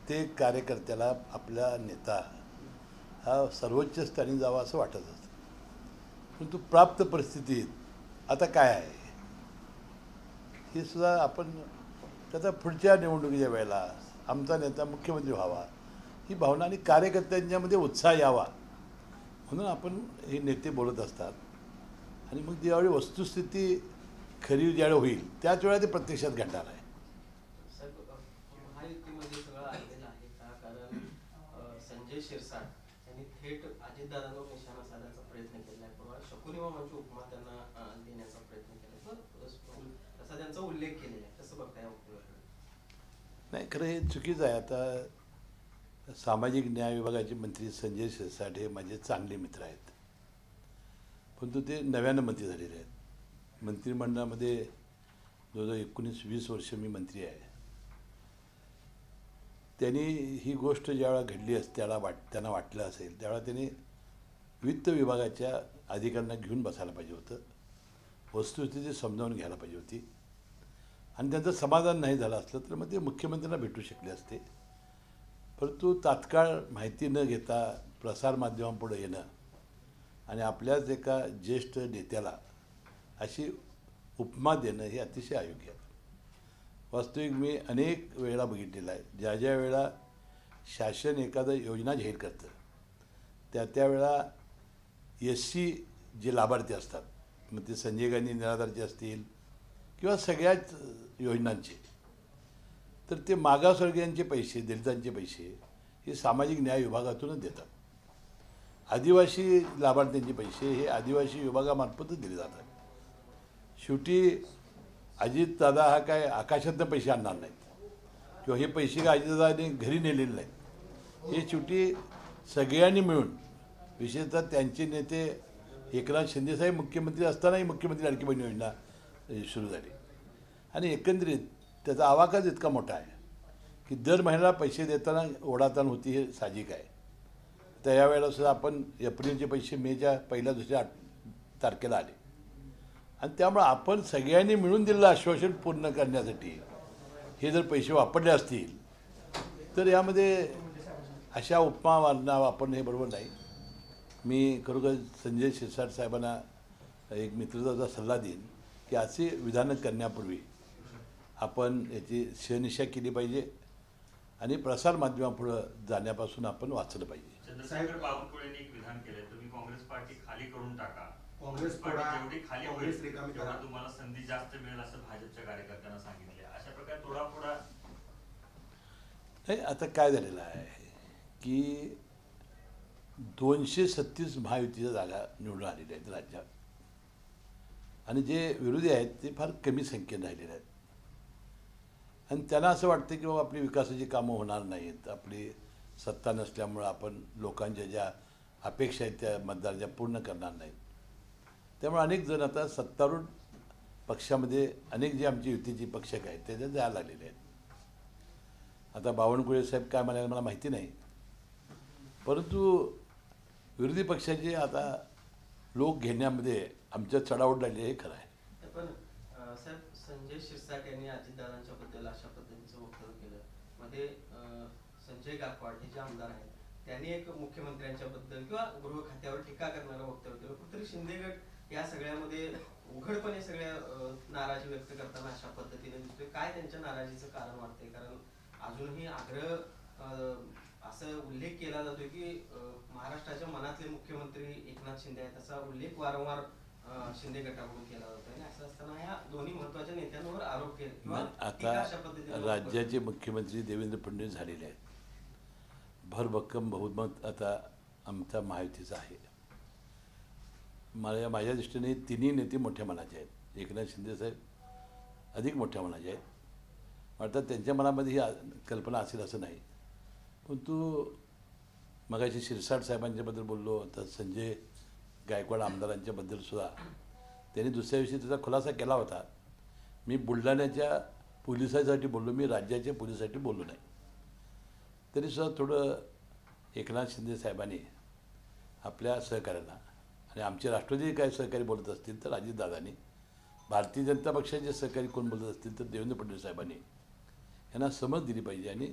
प्रत्येक कार्यकर्त्याला आपला नेता हा सर्वोच्च स्थानी जावा असं वाटत असतं. परंतु प्राप्त परिस्थितीत आता काय आहे हे सुद्धा आपण त्याचा पुढच्या निवडणुकीच्या वेळेला आमचा नेता मुख्यमंत्री व्हावा ही भावना आणि कार्यकर्त्यांच्यामध्ये उत्साह यावा म्हणून आपण हे नेते बोलत असतात. आणि मग ज्यावेळी वस्तुस्थिती खरी ज्यावेळी होईल त्याच वेळा ते प्रत्यक्षात घडणार आहे. महायुतीमध्ये सगळं आलेलं आहे का? कारण संजय शिरसाट यांनी थेट अजितदादांवर निशाणा साधण्याचा प्रयत्न केला आहे. किंवा शकुनिमा म्हणजे उपमा त्यांना देण्याचा प्रयत्न केला तसा त्यांचा उल्लेख केलेला आहे. कसं बघताय उपमाकडे? नाही, खरं हे चुकीचं आहे. आता सामाजिक न्याय विभागाचे मंत्री संजय शिरसाट हे माझे चांगले मित्र आहेत, परंतु ते नव्यानं मंत्री झालेले आहेत. मंत्रिमंडळामध्ये 2019-20 वर्ष मी मंत्री आहे. त्यांनी ही गोष्ट ज्यावेळा घडली त्यांना वाटलं असेल त्यावेळा त्यांनी वित्त विभागाच्या अधिकाऱ्यांना घेऊन बसायला पाहिजे होतं, वस्तुस्थिती समजावून घ्यायला पाहिजे होती. आणि त्यांचं समाधान नाही झालं असलं तर मग ते मुख्यमंत्र्यांना भेटू शकले असते. परंतु तात्काळ माहिती न घेता प्रसारमाध्यमांपुढे येणं आणि आपल्याच एका ज्येष्ठ नेत्याला अशी उपमा देणं हे अतिशय अयोग्य आहे. वास्तविक मी अनेक वेळा बघितलेलं आहे, ज्या वेळेला शासन एखादं योजना जाहीर करतं त्यावेळेला SC जे लाभार्थी असतात, मग ते संजय गांधी निराधारचे असतील किंवा सगळ्याच योजनांचे, तर ते मागासवर्गीयांचे पैसे, दलितांचे पैसे हे सामाजिक न्याय विभागातूनच देतात. आदिवासी लाभार्थ्यांचे पैसे हे आदिवासी विभागामार्फतच दिले जातात. शेवटी अजितदादा हा काय आकाशातनं पैसे आणणार नाहीत किंवा हे पैसे काय अजितदादाने घरी नेलेले नाहीत. हे शेवटी सगळ्यांनी मिळून, विशेषतः त्यांचे नेते एकनाथ शिंदेसाहेब मुख्यमंत्री असतानाही मुख्यमंत्री लाडकी बहीण योजना सुरू झाली. आणि एकंदरीत त्याचा आवाकाच इतका मोठा आहे की दर महिन्याला पैसे देताना ओढाताण होती हे साहजिक आहे. तर यावेळेला सुद्धा आपण एप्रिलचे पैसे मेच्या 1-2 तारखेला आले आणि त्यामुळे आपण सगळ्यांनी मिळून दिलेलं आश्वासन पूर्ण करण्यासाठी हे जर पैसे वापरले असतील तर यामध्ये अशा उपमा वापरणं हे बरोबर नाही. मी खरोखर संजय शिरसाट साहेबांना एक मित्रताचा सल्ला देईन की असे विधानं करण्यापूर्वी आपण याची शहनिशा केली पाहिजे आणि प्रसारमाध्यमापुढं जाण्यापासून आपण वाचलं पाहिजे. चंद्रशेखर बावनकुळेंनी एक विधान केलंय, तुम्ही काँग्रेस पार्टी खाली करून टाका. काँग्रेस पार्टी जेवढी खाली होईल तेवढा तुम्हाला संधी जास्त मिळेल असं भाजपच्या कार्यकर्त्यांना सांगितले. अशा प्रकारे थोडा नाही, आता काय झालेलं आहे की 236 महायुतीच्या जागा निवडून आलेल्या आहेत राज्यात आणि जे विरोधी आहेत ते फार कमी संख्येने राहिलेले आहेत. आणि त्यांना असं वाटतं की बाबा आपली विकासाची कामं होणार नाहीत, आपली सत्ता नसल्यामुळं आपण लोकांच्या ज्या अपेक्षा आहेत त्या मतदारांच्या पूर्ण करणार नाहीत. त्यामुळे अनेक जण आता सत्तारूढ पक्षामध्ये अनेक जे आमची युतीची पक्ष आहेत त्याच्यात जायला लागलेले आहेत. आता बावनकुळे साहेब काय म्हणाले मला माहिती नाही, परंतु विरोधी पक्षाचे आता लोक घेण्यामध्ये आमच्या चढाओढ लागली हे खरं आहे. पण साहेब, संजय शिरसाट यांनी अजितदादांच्या बद्दल अशा पद्धतीचं वक्तव्य केलं. मध्ये संजय गायकवाड हे जे आमदार आहेत त्यांनी एक मुख्यमंत्र्यांच्या बद्दल किंवा गृह खात्यावर टीका करणारं वक्तव्य केलं. कुठेतरी शिंदे गट या सगळ्यामध्ये उघडपणे सगळ्या नाराजी व्यक्त करताना अशा पद्धतीने दिसतोय. काय त्यांच्या नाराजीचं कारण वाटतंय? कारण अजूनही असं उल्लेख केला जातोय की महाराष्ट्राच्या मनातले मुख्यमंत्री एकनाथ शिंदे आहेत, असा उल्लेख वारंवार शिंदे गटाकडून केला जातोय. आणि असं असताना या दोन्ही महत्वाच्या नेत्यांवर आरोप केले. आता राज्याचे मुख्यमंत्री देवेंद्र फडणवीस झालेले आहेत. भरभक्कम बहुमत आता आमच्या महायुतीचं आहे. माझ्या दृष्टीने तिन्ही नेते मोठ्या मनाचे आहेत. एकनाथ शिंदेसाहेब अधिक मोठ्या मनाचे आहेत. वाटतं त्यांच्या मनामध्ये ही कल्पना असेल असं नाही. परंतु मगाशी शिरसाट साहेबांच्याबद्दल बोललो, तर संजय गायकवाड आमदारांच्याबद्दल सुद्धा त्यांनी दुसऱ्या दिवशी त्याचा खुलासा केला होता. मी बुलढाण्याच्या पोलिसांसाठी बोललो, मी राज्याच्या पोलिसांसाठी बोललो नाही. तरीसुद्धा थोडं एकनाथ शिंदे साहेबांनी आपल्या सहकार्यांना आणि आमचे राष्ट्रवादी काय सहकारी बोलत असतील तर अजितदादांनी, भारतीय जनता पक्षाचे सहकारी कोण बोलत असतील तर देवेंद्र फडणवीस साहेबांनी यांना समज दिली पाहिजे आणि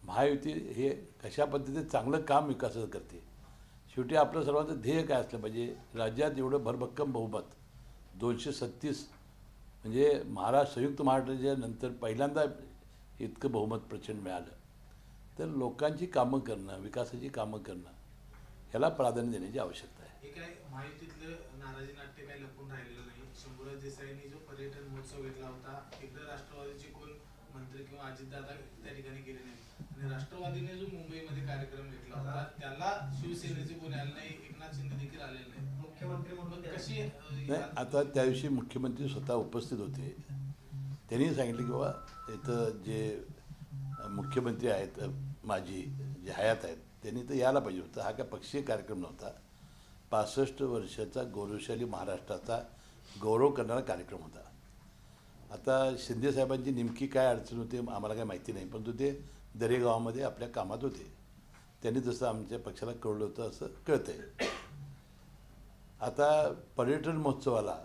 महायुती हे कशा पद्धतीने चांगलं काम विकासाचं करते. शेवटी आपलं सर्वांचं ध्येय काय असलं पाहिजे, राज्यात एवढं भरभक्कम बहुमत 236 म्हणजे संयुक्त महाराष्ट्राच्या नंतर पहिल्यांदा इतकं बहुमत प्रचंड मिळालं. तर लोकांची कामं करणं, विकासाची कामं करणं ह्याला प्राधान्य देण्याची आवश्यकता आहे. हे काय महायुतीतलं नाराजी नाट्य काही लपून राहिलेलं नाही. शंभूराज देसाईंनी जो पर्यटन महोत्सव घेतला होता, एकदा राष्ट्रवादीचे कोण मंत्री किंवा अजितदादा त्या ठिकाणी गेले नाही, आणि राष्ट्रवादीने जो मुंबईमध्ये कार्यक्रम घेतला होता त्याला शिवसेनेचे कोणी आले नाही, एकनाथ शिंदे देखील आलेले नाही. मुख्यमंत्री म्हणून कशी नाही, आता त्या दिवशी मुख्यमंत्री स्वतः उपस्थित होते. त्यांनी सांगितलं की बाबा इथं जे मुख्यमंत्री आहेत माजी जे हयात आहेत त्यांनी तर यायला पाहिजे होतं. हा काय पक्षीय कार्यक्रम नव्हता. 65 वर्षाचा गौरवशाली महाराष्ट्राचा गौरव करणारा कार्यक्रम होता. आता शिंदेसाहेबांची नेमकी काय अडचण होते आम्हाला काय माहिती नाही, परंतु ते दरेगावामध्ये आपल्या कामात होते. त्यांनी जसं आमच्या पक्षाला कळलं होतं असं कळतं आहे. आता पर्यटन महोत्सवाला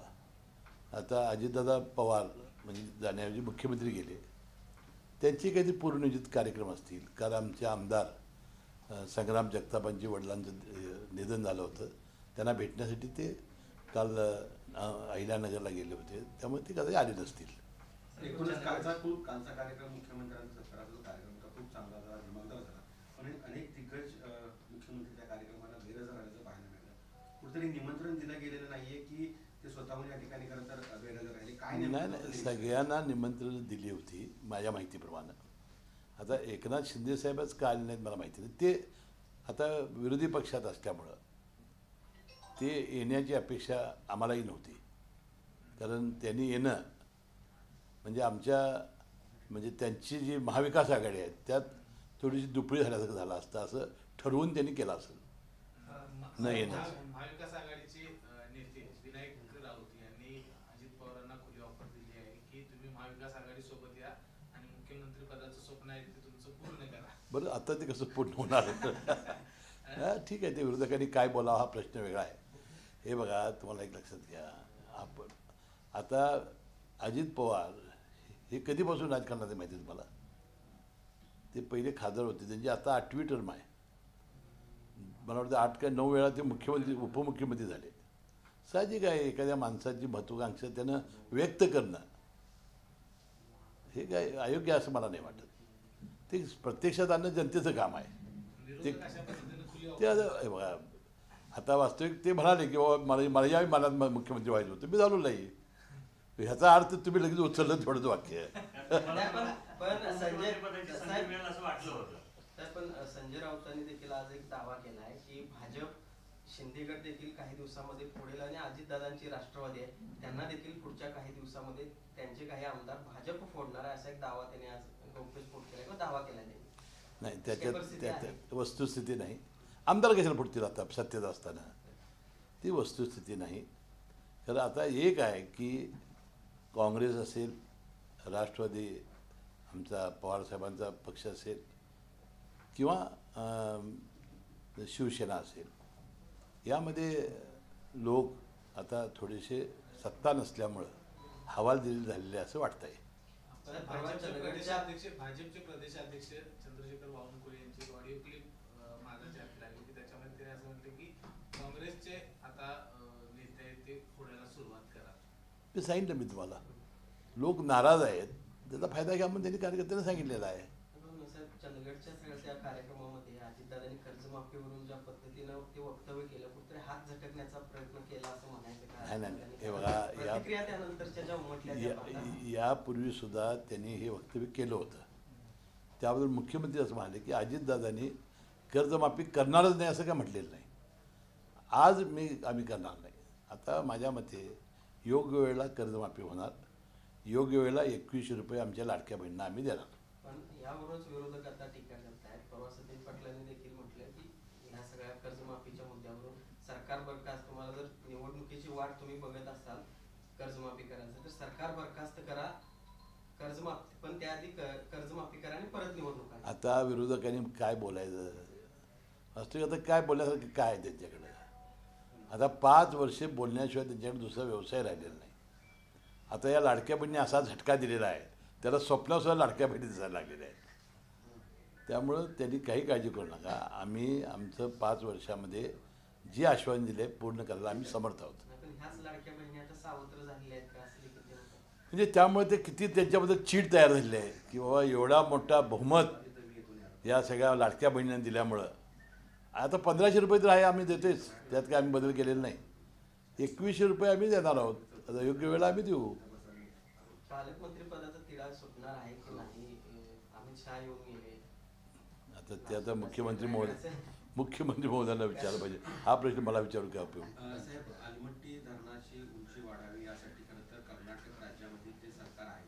आता अजितदादा पवार म्हणजे जाण्याऐवजी मुख्यमंत्री गेले. त्यांचे काहीतरी पूर्वनियोजित कार्यक्रम असतील, कारण आमचे आमदार संग्राम जगतापांची वडिलांचं निधन झालं होतं. त्यांना भेटण्यासाठी ते काल अहिल्यानगरला गेले होते, त्यामुळे ते कदाचित आले नसतील. एकूणच कालचा कार्यक्रम मुख्यमंत्र्यांचा सत्काराचा जो कार्यक्रम होता खूप चांगला झाला, धमाकेदार झाला, पण अनेक दिग्गज मुख्यमंत्री त्या कार्यक्रमाला गैरहजर राहिल्याचं पाहायला मिळालं. कुठेतरी निमंत्रण दिलं गेलेलं नाहीये की ते स्वतःहून या ठिकाणी खरं तर गैरहजर राहिले. काय नाही, सगळ्यांना निमंत्रण दिली होती माझ्या माहितीप्रमाणे. आता एकनाथ शिंदेसाहेबच का आले नाहीत मला माहिती नाही. ते आता विरोधी पक्षात असल्यामुळं ते येण्याची अपेक्षा आम्हालाही नव्हती, कारण त्यांनी येणं म्हणजे त्यांची जी महाविकास आघाडी आहे त्यात थोडीशी दुपळी झाल्यासारखं झालं असतं असं ठरवून त्यांनी केलं असेल न येण्याचं. महाविकास आघाडीचे नेते विनायक राऊत यांनी अजित पवारांना खुली ऑफर दिली आहे की तुम्ही महाविकास आघाडी सोबत या आणि मुख्यमंत्री पदाचं स्वप्न आहे ते तुमचं पूर्ण करा. बरं, आता ते कसं पूर्ण होणार? ठीक आहे, ते विरोधकांनी काय बोलावं हा प्रश्न वेगळा आहे. हे बघा, तुम्हाला एक लक्षात घ्या, आपण आता अजित पवार हे कधीपासून राजकारणात आहे माहिती आहे तुम्हाला? ते पहिले खासदार होते, त्यांची आता 8वी टर्म आहे. मला वाटतं 8 का 9 वेळा ते उपमुख्यमंत्री झाले. साहजिक आहे, एखाद्या माणसाची महत्त्वाकांक्षा त्यानं व्यक्त करणं हे काय अयोग्य असं मला नाही वाटत. ते प्रत्यक्षात आणणं जनतेचं काम आहे. ते आता बघा, आता वास्तविक ते म्हणाले की बाबा मला मनात मुख्यमंत्री व्हायचं होतं, मी झालो नाही. ह्याचा अर्थ तुम्ही लगेच उचललं थोडंच वाक्य. पण संजय राऊतांनी देखील आज एक दावा केला आहे की भाजप शिंदेगड देखील काही दिवसामध्ये फोडेल आणि अजितदादांची राष्ट्रवादी आहे त्यांना देखील पुढच्या काही दिवसामध्ये त्यांचे काही आमदार भाजप फोडणार आहे, असा एक दावा त्यांनी आज गौप्यस्फोट केला किंवा दावा केला त्यांनी. नाही, त्याच्यात वस्तुस्थिती नाही. आमदार कशाला फुटतील आता सत्तेत असताना? ती वस्तुस्थिती नाही. खरं आता एक आहे की काँग्रेस असेल, राष्ट्रवादी आमचा पवारसाहेबांचा पक्ष असेल किंवा शिवसेना असेल, यामध्ये लोक आता थोडेसे सत्ता नसल्यामुळं हवालदिल झालेले असं वाटतं आहे. भाजपचे प्रदेशाध्यक्ष चंद्रशेखर बावनकुळे यांची ऑडिओ क्लिप माझ्या चॅनलला आली होती. त्याच्यामध्ये ते असं म्हटले की काँग्रेसचे आता नेते आहेत ते फोडायला सुरुवात करा. ते सांगितलं मी तुम्हाला, लोक नाराज आहेत, त्याचा फायदा घ्या म्हणून त्यांनी कार्यकर्त्यांना सांगितलेलं आहे. चंदगडच्या सगळ्या कार्यक्रमामध्ये अजितदादांनी कर्जमाफीवरून ज्या पद्धतीनं ते वक्तव्य केलं, कुठेतरी हात झटकण्याचा प्रयत्न केला असं म्हणायचं. नाही, हे बघा, त्यानंतरच्या ज्या उमटल्या यापूर्वी सुद्धा त्यांनी हे वक्तव्य केलं होतं. त्याबद्दल मुख्यमंत्री असं म्हणाले की अजितदादांनी कर्जमाफी करणारच नाही असं काय म्हटलेलं नाही. आज आम्ही करणार नाही. आता माझ्या मते योग्य वेळेला कर्जमाफी होणार, योग्य वेळेला 2100 रुपये आमच्या लाडक्या बहिणींना आम्ही देणार. पण यावरूनच विरोधक आता टीका करत आहेत. परवा सतीश पाटलांनी देखील म्हटलं की ह्या सगळ्या कर्जमाफीच्या मुद्द्यावरून सरकार बरखास्त, तुम्हाला जर निवडणुकीची वाट तुम्ही बघत असाल कर्जमाफी करायचं तर सरकार बरखास्त करा, कर्जमाफी पण त्याआधी कर्जमाफी करा आणि परत निवडणूक. आता विरोधकांनी काय बोलायचं असतं? आता काय बोलण्यासारखं काय आहे त्यांच्याकडे? आता 5 वर्षे बोलण्याशिवाय त्यांच्याकडे दुसरा व्यवसाय राहिलेला नाही. आता या लाडक्या बहिणी असा झटका दिलेला आहे, त्याला स्वप्नासुद्धा लाडक्या बहिणी दिसायला लागलेल्या आहेत. त्यामुळं त्यांनी काही काळजी करू नका. आम्ही आमचं 5 वर्षामध्ये जी आश्वासन दिले पूर्ण करायला आम्ही समर्थ आहोत. पण ह्याच लाडक्या बहिणी आता सावत्र झालेल्या आहेत का असं देखील ते म्हणतात. म्हणजे त्यामुळे ते किती त्यांच्याबद्दल चीड तयार झालेली आहे की बाबा एवढा मोठा बहुमत या सगळ्या लाडक्या बहिणींना दिल्यामुळं आता 1500 रुपये तर आहे, आम्ही देतोच, त्यात काय आम्ही बदल केलेला नाही. 2100 रुपये आम्ही देणार आहोत, आता योग्य वेळेला आम्ही देऊ. पालकमंत्री पदाचा तिढा सुटणार आहे की नाही? अमित शहा येऊन गेले. आता ते आता मुख्यमंत्री महोदयांना विचारलं पाहिजे. हा प्रश्न मला विचारू काय उपयोग. साहेब, अलमट्टी धरणाची उंची वाढावी यासाठी खरं तर कर्नाटक राज्यामध्ये ते सरकार आहे,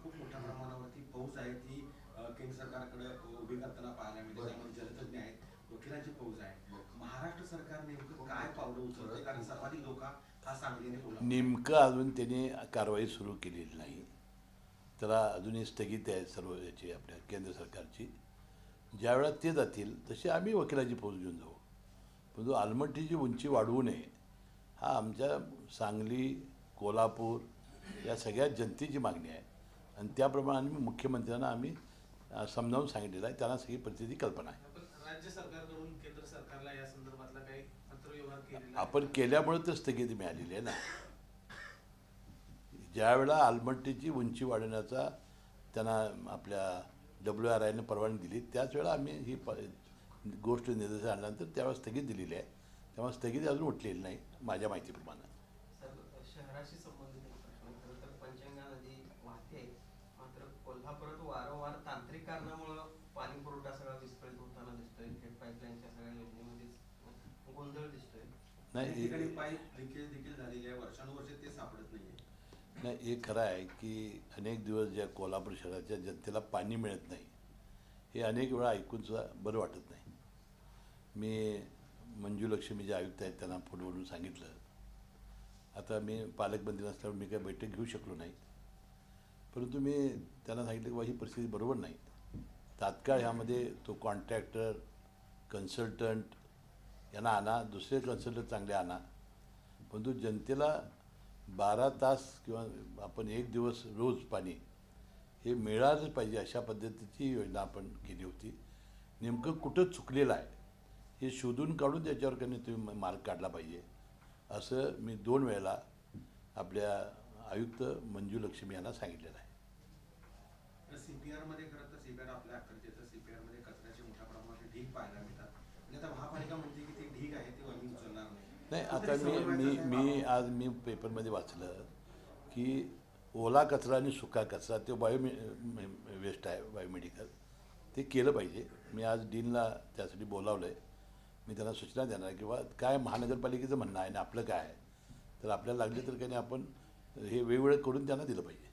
खूप मोठ्या प्रमाणावरती फौज आहे ती केंद्र सरकारकडे उभी करताना पाहायला मिळते. त्यामध्ये जलतज्ञ आहेत, वकिलांची फौज आहे. महाराष्ट्र सरकार नेमकं काय पावलं उचलते? कारण सर्वाधिक धोका हा सांगलीने कोल्हापूर. नेमकं अजून त्यांनी कारवाई सुरू केलेली नाही, त्याला अजूनही स्थगिती आहे सर्व याची आपल्या केंद्र सरकारची. ज्यावेळा ते जातील तशी आम्ही वकिलाची फौज घेऊन जाऊ. परंतु आलमट्टीची उंची वाढवू नये हा आमच्या सांगली कोल्हापूर या सगळ्या जनतेची मागणी आहे आणि त्याप्रमाणे आम्ही मुख्यमंत्र्यांना आम्ही समजावून सांगितलेलं आहे. त्यांना सगळी परिस्थिती कल्पना आहे. राज्य सरकारकडून केंद्र सरकारला या संदर्भातला काही पत्रव्यवहार केलेला आपण केल्यामुळे तर स्थगिती मिळालेली आहे ना. ज्यावेळेला आलमट्टीची उंची वाढवण्याचा त्यांना आपल्या WRIने परवानगी दिली त्याच वेळा आम्ही ही गोष्ट निदर्शनास आणल्यानंतर त्यावेळेस स्थगित दिलेली आहे. त्यामुळे स्थगिती अजून उठलेली नाही माझ्या माहितीप्रमाणे. शहराशी संबंधित एक प्रश्न. खरं तर पंचगंगा नदी वाहते, मात्र कोल्हापुरात वारंवार तांत्रिक कारणामुळं पाणी पुरवठा सगळा विस्कळीत होताना दिसतोय. थेट पाईपलाईनच्या सगळ्या योजनेमध्येच गोंधळ दिसतोय. नाही पाईप लिकेज देखील झालेली आहे, वर्षानुवर्षे ते सापडत नाहीये. नाही, हे खरं आहे की अनेक दिवस ज्या कोल्हापूर शहराच्या जनतेला पाणी मिळत नाही हे अनेक वेळा ऐकूनसुद्धा बरं वाटत नाही. मी मंजुलक्ष्मी जे आयुक्त आहेत त्यांना फोनवरून सांगितलं. आता मी पालकमंत्री नसल्यावर मी काही बैठक घेऊ शकलो नाही, परंतु मी त्यांना सांगितलं की बा ही परिस्थिती बरोबर नाही. तात्काळ ह्यामध्ये तो कॉन्ट्रॅक्टर कन्सल्टंट यांना आणा, दुसरे कन्सल्टंट चांगले आणा, परंतु जनतेला 12 तास किंवा आपण 1 दिवस रोज पाणी हे मिळालंच पाहिजे अशा पद्धतीची योजना आपण केली होती. नेमकं कुठं चुकलेलं आहे हे शोधून काढून त्याच्यावर काही तुम्ही मार्ग काढला पाहिजे असं मी 2 वेळेला आपल्या आयुक्त मंजुलक्ष्मी यांना सांगितलेलं आहे. CPR मध्ये खरं तर CPR आपल्या अखत्यारीत येतं. CPR मध्ये कचऱ्याचे मोठ्या प्रमाणात ढीग पाहायला मिळतात. म्हणजे आता महापालिका म्हणते की ती ढीग आहे ती आम्ही उचलणार नाही. नाही, आता आज मी पेपरमध्ये वाचलं की ओला कचरा आणि सुका कचरा तो वेस्ट आहे, बायोमेडिकल, ते केलं पाहिजे. मी आज डीनला त्यासाठी बोलावलं आहे. मी त्यांना सूचना देणार किंवा काय महानगरपालिकेचं म्हणणं आहे आणि आपलं काय आहे, तर आपल्याला लागले तर काही नाही आपण हे वेगवेगळं करून त्यांना दिलं पाहिजे.